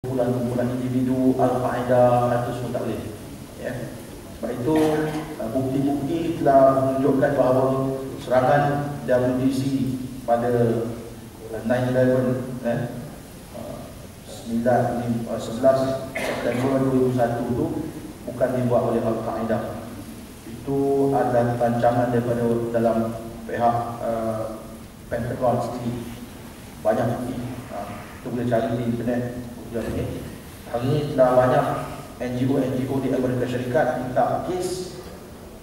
kumpulan-kumpulan individu Al-Qaeda itu semua tak boleh. Ya. Sebab itu bukti-bukti telah menunjukkan bahawa serangan WTC pada 9/11 11 September 2001 itu bukan dibuat oleh Al-Qaeda. Itu adalah rancangan daripada dalam pihak Pentagon sendiri. Banyak bukti. Itu boleh cari di internet. Hari ini telah banyak NGO di Amerika Syarikat minta kes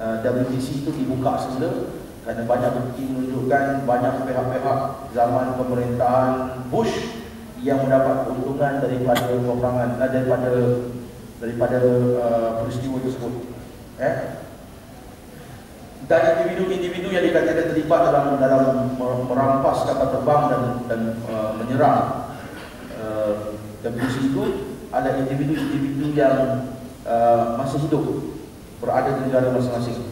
WTC itu dibuka semula kerana banyak bukti menunjukkan banyak pihak-pihak zaman pemerintahan Bush yang mendapat keuntungan daripada peperangan daripada peristiwa tersebut. Dan individu-individu yang dikatakan terlibat dalam merampas kapal terbang dan menyerang WTC itu ada individu-individu yang masih hidup berada di negara masing-masing.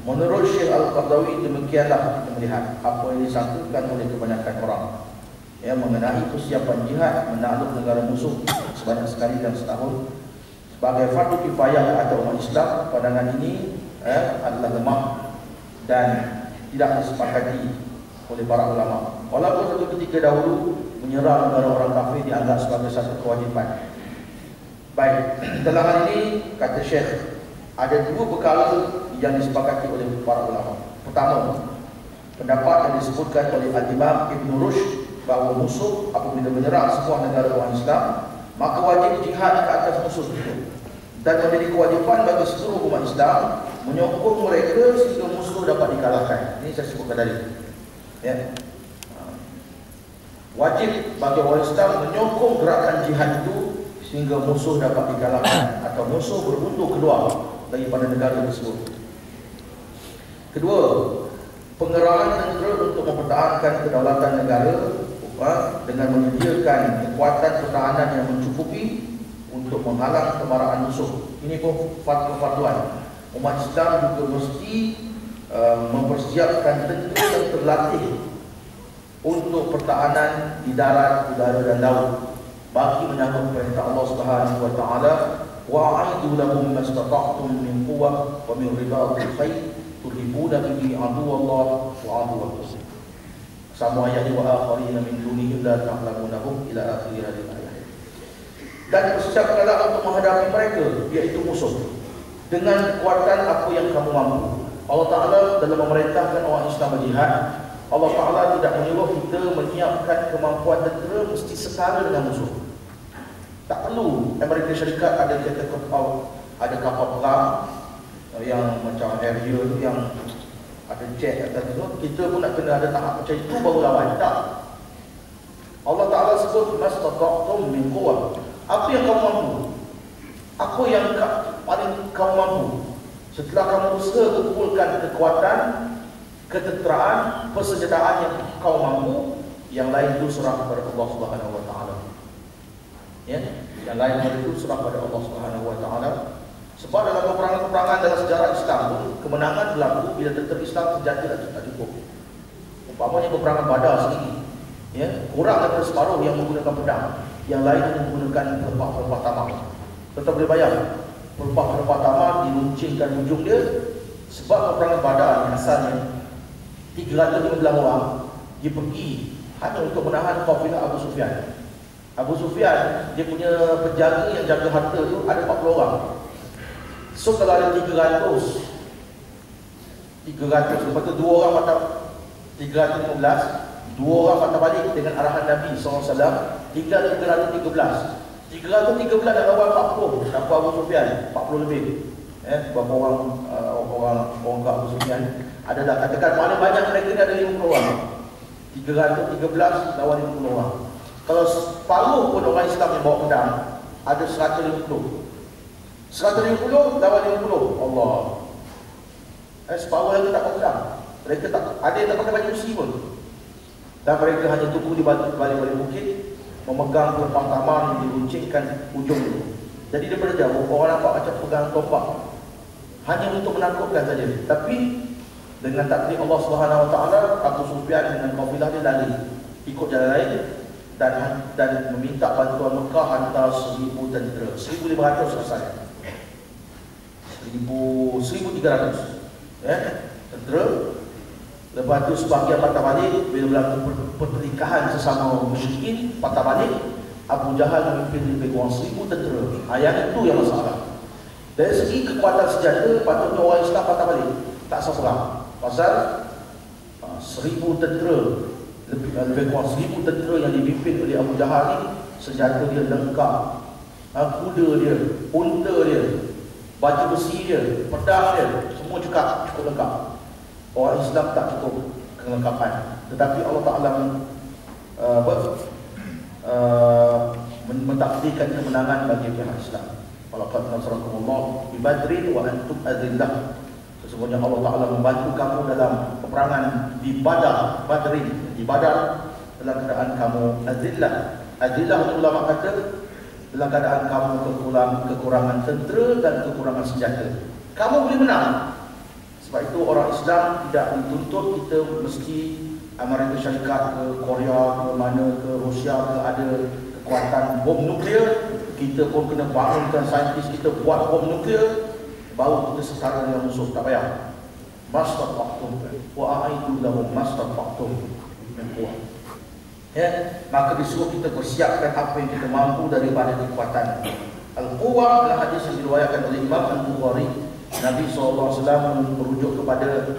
Menurut Syekh Al-Qardawi, demikianlah kita melihat apa yang disangkakan oleh kebanyakan orang mengenai persiapan jihad menakluk negara musuh sebanyak sekali dalam setahun. Sebagai fardu kifayah atau umat Islam, pandangan ini adalah lemah dan tidak disepakati oleh para ulama. Walaupun satu ketika dahulu menyerang negara orang kafir dianggap sebagai satu kewajipan. Baik, dalam hal ini kata Syekh ada dua perkara yang disepakati oleh para ulama. Pertama, pendapat yang disebutkan oleh Al-Imam Ibn Rushd bahawa musuh apabila menyerang sebuah negara orang Islam maka wajib jihad ke atas musuh itu dan menjadi kewajipan bagi seluruh umat Islam menyokong mereka sehingga musuh dapat dikalahkan. Ini saya sebutkan tadi. Wajib bagi orang Islam menyokong gerakan jihad itu sehingga musuh dapat dikalahkan atau musuh berbundur keluar daripada negara tersebut. Kedua, pengerahan tentera untuk mempertahankan kedaulatan negara dengan menyediakan kekuatan pertahanan yang mencukupi untuk menghalang kemarahan musuh. Ini pun kefarduan. Umat Islam juga mesti mempersiapkan tentera yang terlatih untuk pertahanan di darat, udara dan laut bagi menyambut perintah Allah Subhanahu wa taala, wa'aidu lahum mastata'tum min quwwah wa min ribatil khayl turhibuna bihi aduwallah wa aduwwakum. Sama ayat wa akharina min dunihim la ta'lamunahum ila akhir hadhihi ayat. Dan bersiapkanlah untuk menghadapi mereka, iaitu musuh, dengan kekuatan apa yang kamu mampu. Allah Ta'ala dalam memerintahkan orang Islam berjihad, Allah Ta'ala tidak menyuruh kita menyiapkan kemampuan tentera mesti setara dengan musuh. Tak perlu Amerika Syarikat ada kapal perang yang macam Harrier yang ada jet atas itu, kita pun nak kena ada tahap macam itu baru lawan. Tak. Allah Ta'ala sebut mastata'tum min quwwah. Apa yang kamu mampu? Apa yang paling kamu mampu? Setelah kamu berusaha kumpulkan kekuatan, ketenteraan, persenjataan yang kau mampu, yang lain itu serah kepada Allah Subhanahu wa taala. Yang lain itu serah kepada Allah Subhanahu wa taala. Sebab dalam peperangan-peperangan dalam sejarah Islam pun kemenangan berlaku bila tentera Islam sejati tak cukup. Umpamanya peperangan Badar sendiri, kurang daripada separuh yang menggunakan pedang, yang lain hanya menggunakan pelepah tamar. Tetap boleh bayar, pelepah tamar diluncingkan ujung dia. Sebab peperangan Badar yang asalnya 315 orang, dia pergi hanya untuk menahan kafilah Abu Sufyan. Abu Sufyan, dia punya penjaga yang jaga harta tu ada 40 orang. So kalau ada 300, lepas tu 2 orang patah 315, 2 orang patah balik dengan arahan Nabi SAW, tinggal 313 nak lawan 40, tanpa Abu Sufyan 40 lebih. Berapa orang ke Abu Sufyan? Adalah katakan paling banyak mereka ni ada 50 orang. 313 lawan 50 orang. Kalau separuh pun orang Islam yang bawa pedang, ada 150 lawan 50. Allah. Separuh lagi tak pakai pedang. Mereka tak ada yang tak pakai baju besi pun. Dan mereka hanya tunggu di balik-balik bukit, memegang pelepah tamar yang diruncingkan ujung itu. Jadi daripada jauh orang nampak macam pegang tombak, hanya untuk menakutkan saja. Tapi dengan takdir Allah Subhanahu wa taala, Abu Sufyan dengan kafilah dia lari ikut jalan lain. dan meminta bantuan Mekah hantar 1,000 tentera. 1,500 asalnya. 1,300 tentera. Lepas tu sebahagian patah balik. Bila berlaku pertelikahan sesama musyrikin, patah balik. Abu Jahal memimpin lebih kurang 1,000 tentera. Yang itu yang masalah. Dari segi kekuatan senjata, patutnya orang Islam patah balik, tak sah perang. Pasal 1,000 tentera, lebih kurang 1,000 tentera yang dipimpin oleh Abu Jahal ni, senjata dia lengkap, kuda dia, unta dia, baju besi dia, pedang dia, semua cukup lengkap. Orang Islam tak cukup kelengkapan. Tetapi Allah Ta'ala mentakdirkan kemenangan bagi pihak Islam. Walaqad nasarakumullah bi Badrin wa antum adillah. Sesungguhnya Allah Ta'ala membantu kamu dalam peperangan di Badrin, di Badar, dalam keadaan kamu adillah. Adillah ulama kata dalam keadaan kamu kekurangan tentera dan kekurangan senjata. Kamu boleh menang. Sebab itu orang Islam tidak dituntut kita mesti Amerika Syarikat ke Korea ke mana ke Rusia ke ada kekuatan bom nuklear. Kita pun kena bangunkan saintis kita buat bom nuklear, baru kita setara dengan musuh. Tak payah. Mastata'tum wa a'iddu lahum mastata'tum min quwwah. Maka disuruh kita persiapkan apa yang kita mampu daripada kekuatan. Al-Quwwah adalah hadis yang diriwayatkan oleh Imam Al-Bukhari. Nabi SAW merujuk kepada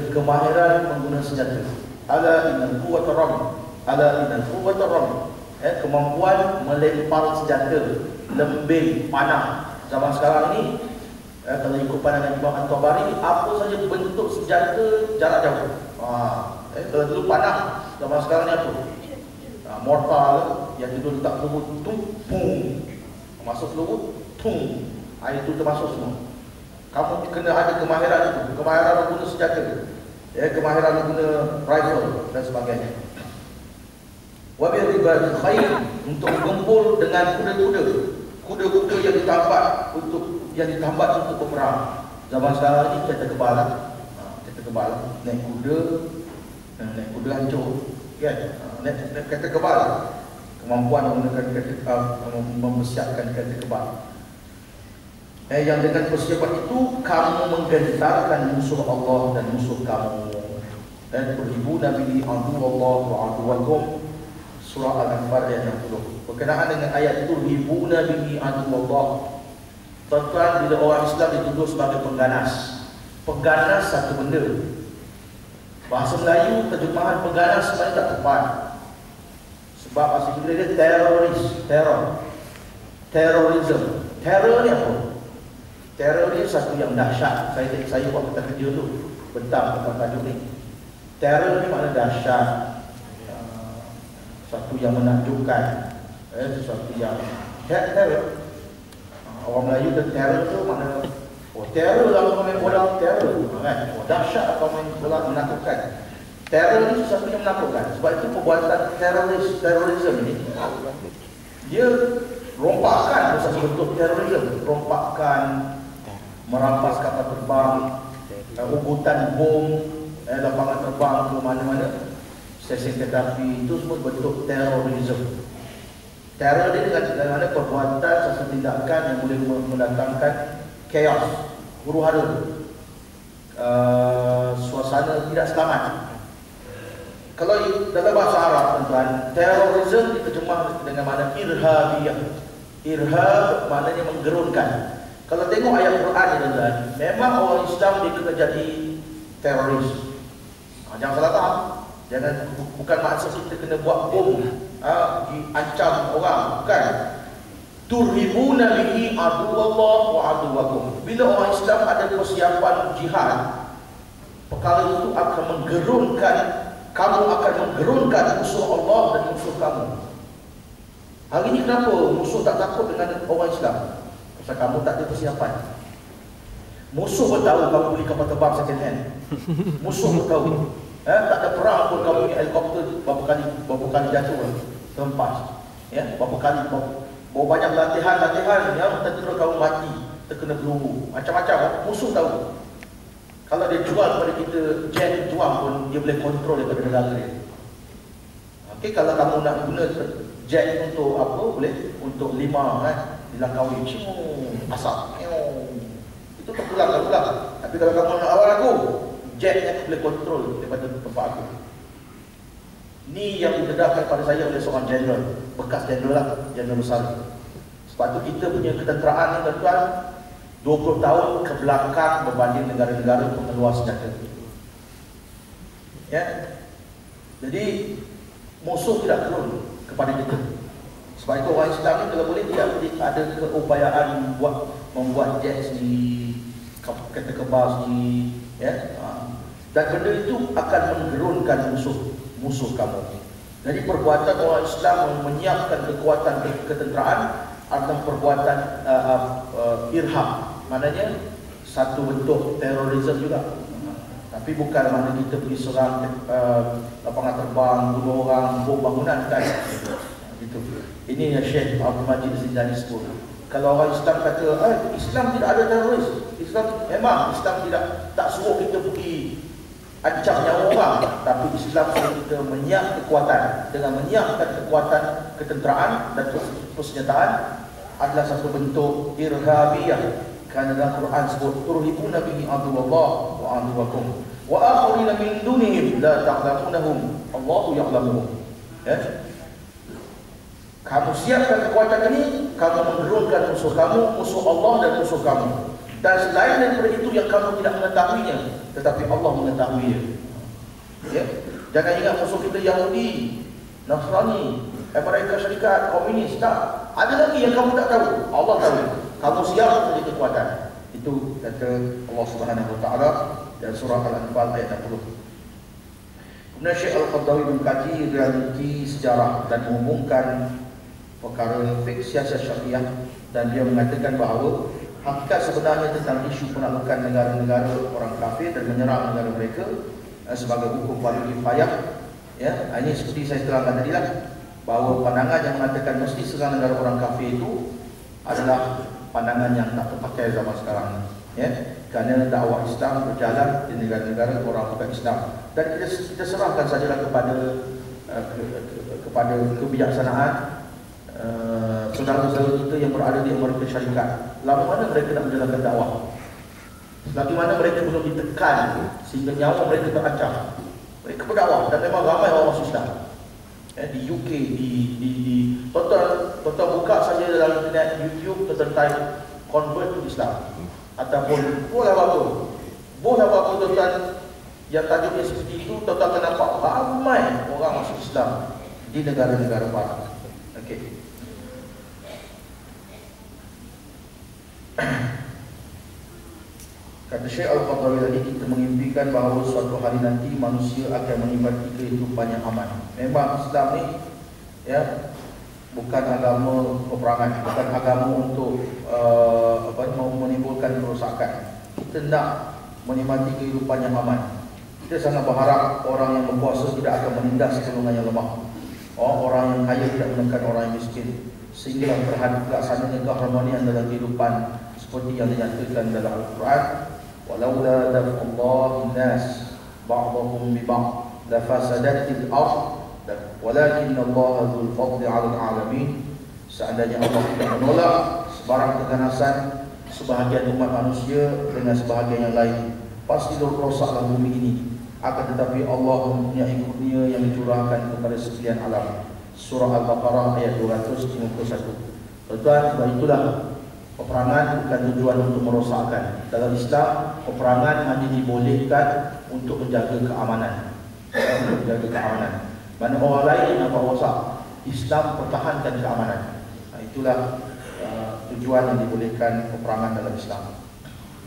kemahiran menggunakan senjata. Ala innal quwwata rabb, ala innal quwwata rabb. Kemampuan melempar senjata, lembing, panah. Zaman sekarang ni, kalau ikut pandangan Imam At-Tabari, apa saja bentuk senjata jarak jauh. Kalau dulu panah, zaman sekarang ni apa? Mortal, yang itu letak peluru, tung, masuk peluru, tung. Itu termasuk semua. Kamu kena ada kemahiran itu, kemahiran menggunakan senjata, kemahiran menggunakan rifle dan sebagainya. Wabil ribatil khair, untuk berkumpul dengan kuda-kuda yang ditambat untuk berperang. Zaman sekarang ni kereta kebal, naik kuda hancur, kan? Naik kereta kebal, kemampuan menggunakan mempersiapkan kereta kebal. Yang dengan persiapan itu kamu menggentarkan musuh Allah dan musuh kamu. Dan beribu Nabi adu Allah wa aduwakum. Surah Al-Anfal ayat 60. Berkenaan dengan ayat itu, ribuna bihi aduwallah. Tuan-tuan, bila orang Islam dituduh sebagai pengganas. Pengganas satu benda. Bahasa Melayu terjemahan pengganas sebenarnya tak tepat. Sebab bahasa Inggeris dia teroris, terorism. Teror ni apa? Teror ni satu yang dahsyat. Saya buat kata kerja tu bentang tentang tajuk ni. Teror ni makna dahsyat, satu yang menakjubkan, sesuatu yang teror. Orang Melayu tu teror tu makna teror lah kau main bola, teror kan? Dahsyat kau main bola, menakutkan. Teror ni sesuatu yang menakutkan. Sebab itu perbuatan terorisme ni dia rompakan, satu bentuk terorisme, rompakan, merampas kapal terbang, ugutan bom, lapangan terbang ke mana-mana, stesen kereta api, itu semua bentuk terorisme. Teror dia dengan perbuatan satu tindakan yang boleh mendatangkan chaos, huru-hara, suasana tidak selamat. Kalau dalam bahasa Arab, tuan-tuan, terorisme diterjemah dengan makna irhabiyah. Irhab maknanya menggerunkan. Kalau tengok ayat Quran ni, tuan-tuan, memang orang Islam dia kena jadi teroris. Jangan salah faham. Bukan maksud kita kena buat bom, ancam orang, bukan. Turhibuna bihi aduwallah wa aduwakum. Bila orang Islam ada persiapan jihad, perkara itu akan menggerunkan, kamu akan menggerunkan musuh Allah dan musuh kamu. Hari ini kenapa musuh tak takut dengan orang Islam? Pasal kamu tak ada persiapan. Musuh pun tahu kamu beli kapal terbang second hand. Musuh pun tahu. Tak ada perang pun kamu punya helikopter berapa kali jatuh, terhempas. Berapa banyak latihan yang tentera kamu mati, terkena peluru, macam-macam. Musuh tahu. Kalau dia jual kepada kita jet jual pun, dia boleh kontrol daripada negara dia. Okey, kalau kamu nak guna jet untuk apa boleh, untuk 5 kan, dilangkaui asap itu terpulang. Tapi kalau kamu nak awal aku, jetnya aku boleh kontrol daripada tempat aku. Ni yang didedahkan pada saya oleh seorang general, bekas general lah, general besar. Sebab tu kita punya ketenteraan ni tuan-tuan 20 tahun ke belakang berbanding negara-negara pengeluar senjata. Ya. Jadi musuh tidak turun kepada kita. Sebab itu orang Islam ni kalau boleh tidak ada keupayaan membuat jet sendiri, kereta kebas sendiri, ya. Dan benda itu akan menggerunkan musuh kamu. Jadi perbuatan orang Islam menyiapkan kekuatan ketenteraan adalah perbuatan irhab, maknanya satu bentuk terorisme juga. Tapi bukan makna kita pergi serang lapangan terbang, bunuh orang, bom bangunan, kan? Gitu. Ini yang Syekh Abdul Majid Zindani sebut. Kalau orang Islam kata, Islam tidak ada teroris, memang Islam tak suruh kita pergi ancam nyawa orang, tapi Islam suruh kita menyiap kekuatan. Dengan menyiapkan kekuatan ketenteraan dan persenjataan adalah satu bentuk irhabiyah. Kerana dalam Quran sebut turhibuna bihi aduwallah wa aduwakum wa akharina min dunihim la ta'lamunahum Allahu ya'lamuhum. Ya. Kamu siapkan kekuatan ini, kamu mengerunkan musuh kamu, musuh Allah dan musuh kamu. Dan selain daripada itu yang kamu tidak mengetahuinya, tetapi Allah mengetahuinya. Ya. Jangan ingat musuh kita Yahudi, Nasrani, Amerika Syarikat, komunis, tak. Ada lagi yang kamu tak tahu, Allah tahu. Kamu siap menjadi kekuatan. Itu kata Allah Subhanahu Wa Taala dalam surah Al-Anfal ayat 60. Kemudian Syekh Al-Qaradawi mengkaji realiti sejarah dan mengumumkan perkara fiqh siasat syariah, dan dia mengatakan bahawa hakikat sebenarnya tentang isu penaklukan negara-negara orang kafir dan menyerang negara mereka sebagai hukum fardu kifayah. Ya, ini seperti saya terangkan tadi lah, bahawa pandangan yang mengatakan mesti serang negara orang kafir itu adalah pandangan yang tak terpakai zaman sekarang, ya, kerana dakwah Islam berjalan di negara-negara orang bukan Islam, dan kita serahkan sajalah kepada kebijaksanaan saudara-saudara kita yang berada di Amerika Syarikat. Lama mana mereka nak menjalankan dakwah, lagi mana mereka belum ditekan sehingga nyawa mereka terancam, mereka berdakwah dan memang ramai orang masuk Islam. Di UK, di total buka saja dalam internet, YouTube, tentang convert to Islam ataupun boleh apa tuan, yang tajuknya seperti itu, total akan nampak ramai orang masuk Islam di negara-negara barat. Okey. Kata Syekh Al-Qaradawi tadi, kita mengimpikan bahawa suatu hari nanti manusia akan menikmati kehidupan yang aman. Memang Islam ni, ya, bukan agama peperangan, bukan agama untuk menimbulkan kerosakan. Kita nak menikmati kehidupan yang aman. Kita sangat berharap orang yang berkuasa tidak akan menindas golongan yang lemah. Orang yang kaya tidak menekan orang yang miskin, sehingga terlaksananya keharmonian dalam kehidupan seperti yang dinyatakan dalam Al-Quran. Walaula daf'ullahi nas ba'dahum bi ba'd lafasadatil ardh walakin Allah dzul fadli 'alal 'alamin. Seandainya Allah tidak menolak sebarang keganasan sebahagian umat manusia dengan sebahagian yang lain, pasti rosaklah bumi ini. Akan tetapi Allah mempunyai kurnia yang dicurahkan kepada sekalian alam. Surah Al-Baqarah ayat 251. Tuan-tuan, sebab itulah peperangan bukan tujuan untuk merosakkan. Dalam Islam, peperangan hanya dibolehkan untuk menjaga keamanan. Untuk menjaga keamanan. Mana orang lain yang nak rosak, Islam pertahankan keamanan. Itulah tujuan yang dibolehkan peperangan dalam Islam.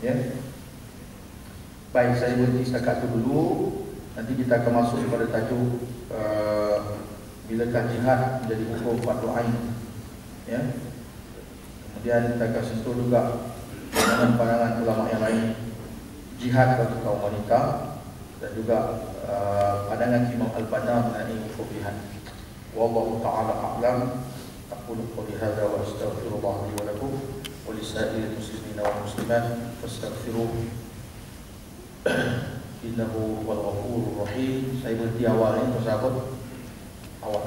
Ya. Baik, saya berhenti setakat itu dulu. Nanti kita akan masuk kepada tajuk bilakah jihad menjadi hukum fardu ain. Ya. Kemudian kita akan sentuh juga pandangan ulama yang lain, jihad bagi kaum wanita, dan juga pandangan Imam Al-Banna mengenai hukum jihad. Wallahu ta'ala a'lam. Aqulu qawli hadza wa astaghfirullah li wa lakum wa lisa'iril muslimina wal muslimat fastaghfiruh innahu huwal ghafurur rahim. Saya berhenti awal ini, sahabat. awak